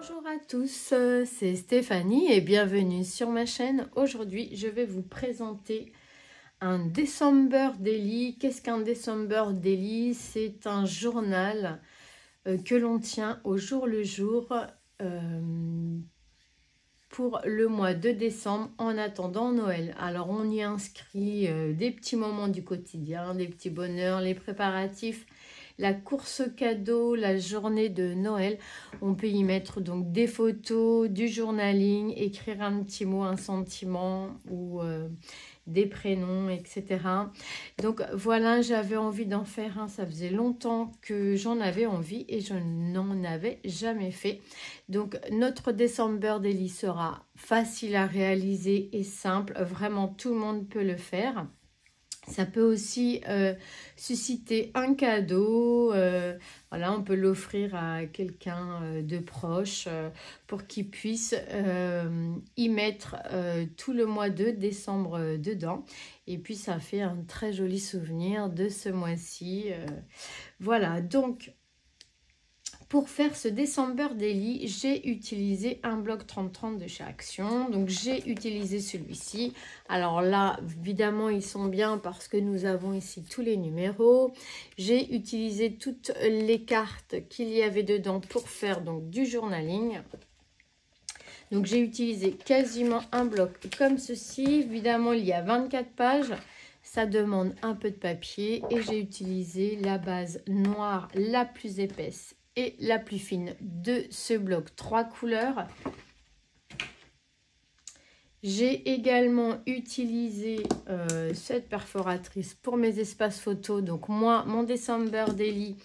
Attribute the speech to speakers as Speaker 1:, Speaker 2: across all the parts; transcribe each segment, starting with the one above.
Speaker 1: Bonjour à tous, c'est Stéphanie et bienvenue sur ma chaîne. Aujourd'hui, je vais vous présenter un December Daily. Qu'est-ce qu'un December Daily? C'est un journal que l'on tient au jour le jour pour le mois de décembre en attendant Noël. Alors, on y inscrit des petits moments du quotidien, des petits bonheurs, les préparatifs, la course cadeau, la journée de Noël. On peut y mettre donc des photos, du journaling, écrire un petit mot, un sentiment ou des prénoms, etc. Donc voilà, j'avais envie d'en faire un. Ça faisait longtemps que j'en avais envie et je n'en avais jamais fait. Donc notre December Daily sera facile à réaliser et simple. Vraiment, tout le monde peut le faire. Ça peut aussi susciter un cadeau, voilà, on peut l'offrir à quelqu'un de proche pour qu'il puisse y mettre tout le mois de décembre dedans. Et puis ça fait un très joli souvenir de ce mois-ci. Voilà, donc pour faire ce December Daily, j'ai utilisé un bloc 30-30 de chez Action. Donc, j'ai utilisé celui-ci. Alors là, évidemment, ils sont bien parce que nous avons ici tous les numéros. J'ai utilisé toutes les cartes qu'il y avait dedans pour faire donc du journaling. Donc, j'ai utilisé quasiment un bloc comme ceci. Évidemment, il y a 24 pages. Ça demande un peu de papier. Et j'ai utilisé la base noire la plus épaisse et la plus fine de ce bloc 3 couleurs. J'ai également utilisé cette perforatrice pour mes espaces photos. Donc moi, mon December Daily,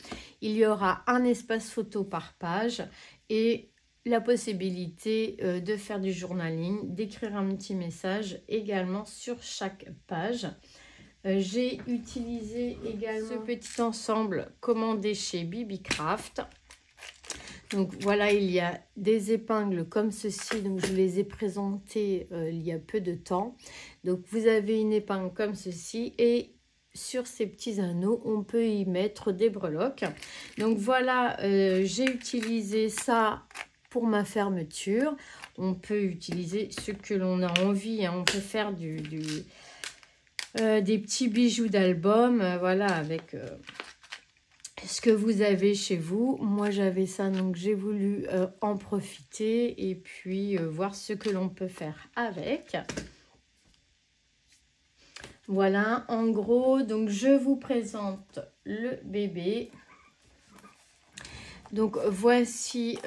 Speaker 1: il y aura un espace photo par page et la possibilité de faire du journaling, d'écrire un petit message également sur chaque page. J'ai utilisé également ce petit ensemble commandé chez BB-Craft. Donc voilà, il y a des épingles comme ceci, donc je les ai présentées il y a peu de temps. Donc vous avez une épingle comme ceci et sur ces petits anneaux, on peut y mettre des breloques. Donc voilà, j'ai utilisé ça pour ma fermeture. On peut utiliser ce que l'on a envie, hein. On peut faire des petits bijoux d'album, voilà, avec... ce que vous avez chez vous. Moi j'avais ça, donc j'ai voulu en profiter et puis voir ce que l'on peut faire avec. Voilà, en gros, donc je vous présente le bébé. Donc voici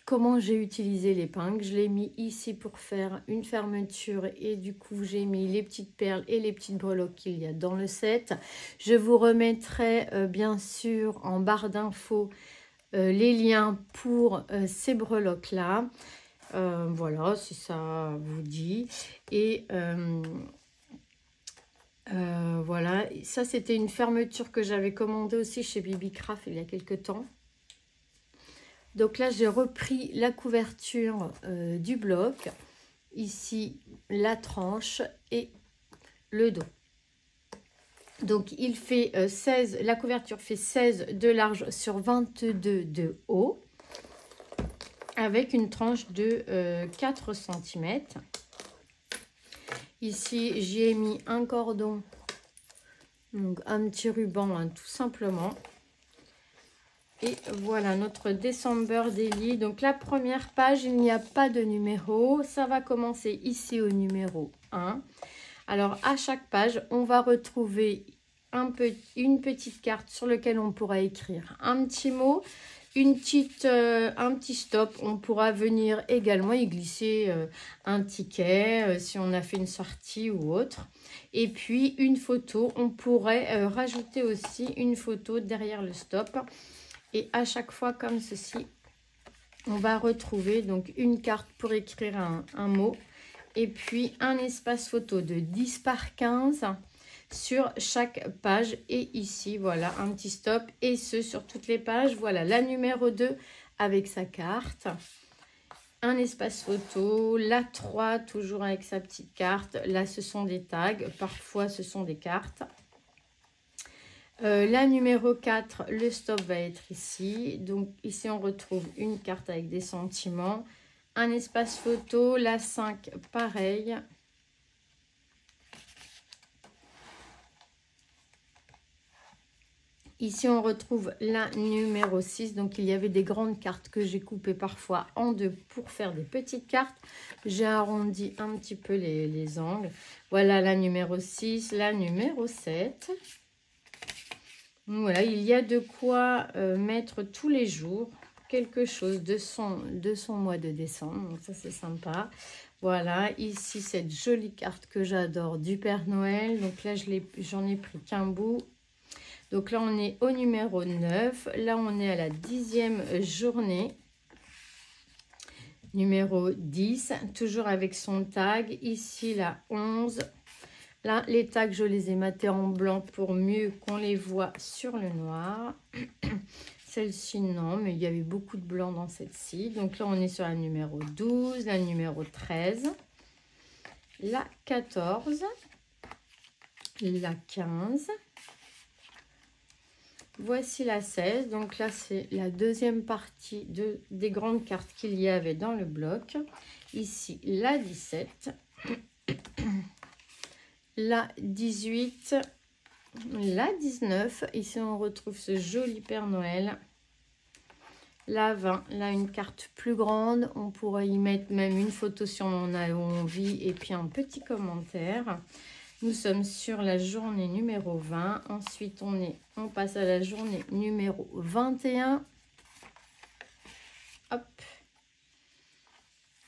Speaker 1: comment j'ai utilisé l'épingle. Je l'ai mis ici pour faire une fermeture et du coup j'ai mis les petites perles et les petites breloques qu'il y a dans le set. Je vous remettrai bien sûr en barre d'infos les liens pour ces breloques là. Voilà, si ça vous dit. Et voilà, ça c'était une fermeture que j'avais commandée aussi chez BB-Craft il y a quelques temps. Donc là, j'ai repris la couverture du bloc. Ici, la tranche et le dos. Donc, il fait 16, la couverture fait 16 de large sur 22 de haut. Avec une tranche de 4 cm. Ici, j'y ai mis un cordon. Donc, un petit ruban, hein, tout simplement. Et voilà notre December Daily. Donc la première page, il n'y a pas de numéro. Ça va commencer ici au numéro 1. Alors à chaque page, on va retrouver une petite carte sur laquelle on pourra écrire un petit mot, un petit stop. On pourra venir également y glisser un ticket si on a fait une sortie ou autre. Et puis une photo. On pourrait rajouter aussi une photo derrière le stop. Et à chaque fois, comme ceci, on va retrouver donc une carte pour écrire un mot. Et puis, un espace photo de 10 par 15 sur chaque page. Et ici, voilà, un petit stop. Et ce, sur toutes les pages. Voilà, la numéro 2 avec sa carte. Un espace photo. La 3, toujours avec sa petite carte. Là, ce sont des tags. Parfois, ce sont des cartes. La numéro 4, le stop va être ici. Donc ici, on retrouve une carte avec des sentiments. Un espace photo. La 5, pareil. Ici, on retrouve la numéro 6. Donc, il y avait des grandes cartes que j'ai coupées parfois en deux pour faire des petites cartes. J'ai arrondi un petit peu les angles. Voilà la numéro 6, la numéro 7. Voilà, il y a de quoi mettre tous les jours quelque chose de son mois de décembre. Donc, ça, c'est sympa. Voilà, ici, cette jolie carte que j'adore du Père Noël. Donc là, j'en ai pris qu'un bout. Donc là, on est au numéro 9. Là, on est à la 10e journée. Numéro 10, toujours avec son tag. Ici, la 11. Là, les tags, je les ai matés en blanc pour mieux qu'on les voit sur le noir. Celle-ci, non, mais il y avait beaucoup de blanc dans celle-ci. Donc là, on est sur la numéro 12, la numéro 13, la 14, la 15. Voici la 16. Donc là, c'est la deuxième partie des grandes cartes qu'il y avait dans le bloc. Ici, la 17. La 18. La 19. Ici, on retrouve ce joli Père Noël. La 20. Là, une carte plus grande. On pourrait y mettre même une photo si on en a envie. Et puis, un petit commentaire. Nous sommes sur la journée numéro 20. Ensuite, on passe à la journée numéro 21. Hop.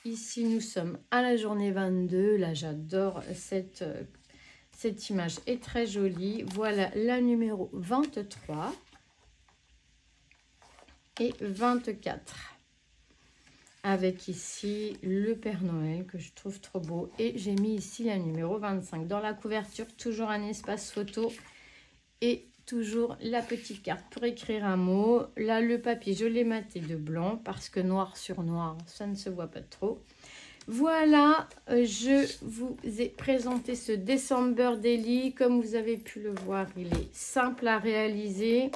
Speaker 1: Ici, nous sommes à la journée 22. Là, j'adore cette image est très jolie. Voilà la numéro 23 et 24. Avec ici le Père Noël que je trouve trop beau. Et j'ai mis ici la numéro 25. Dans la couverture, toujours un espace photo et toujours la petite carte pour écrire un mot. Là, le papier, je l'ai maté de blanc parce que noir sur noir, ça ne se voit pas trop. Voilà, je vous ai présenté ce December Daily. Comme vous avez pu le voir, il est simple à réaliser.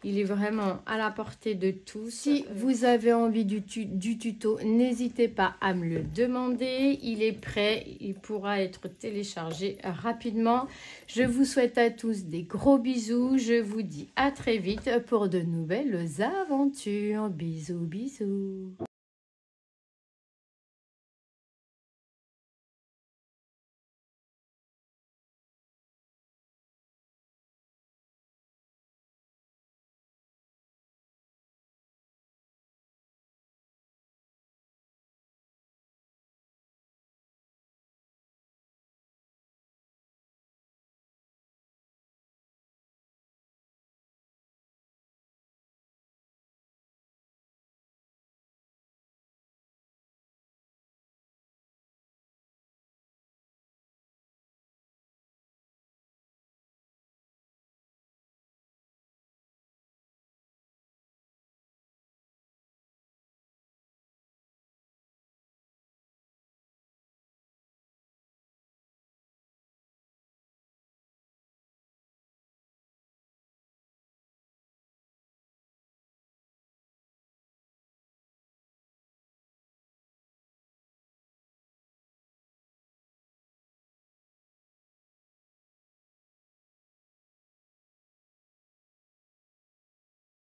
Speaker 1: Il est vraiment à la portée de tous. Si vous avez envie du tuto, n'hésitez pas à me le demander. Il est prêt, il pourra être téléchargé rapidement. Je vous souhaite à tous des gros bisous. Je vous dis à très vite pour de nouvelles aventures. Bisous, bisous.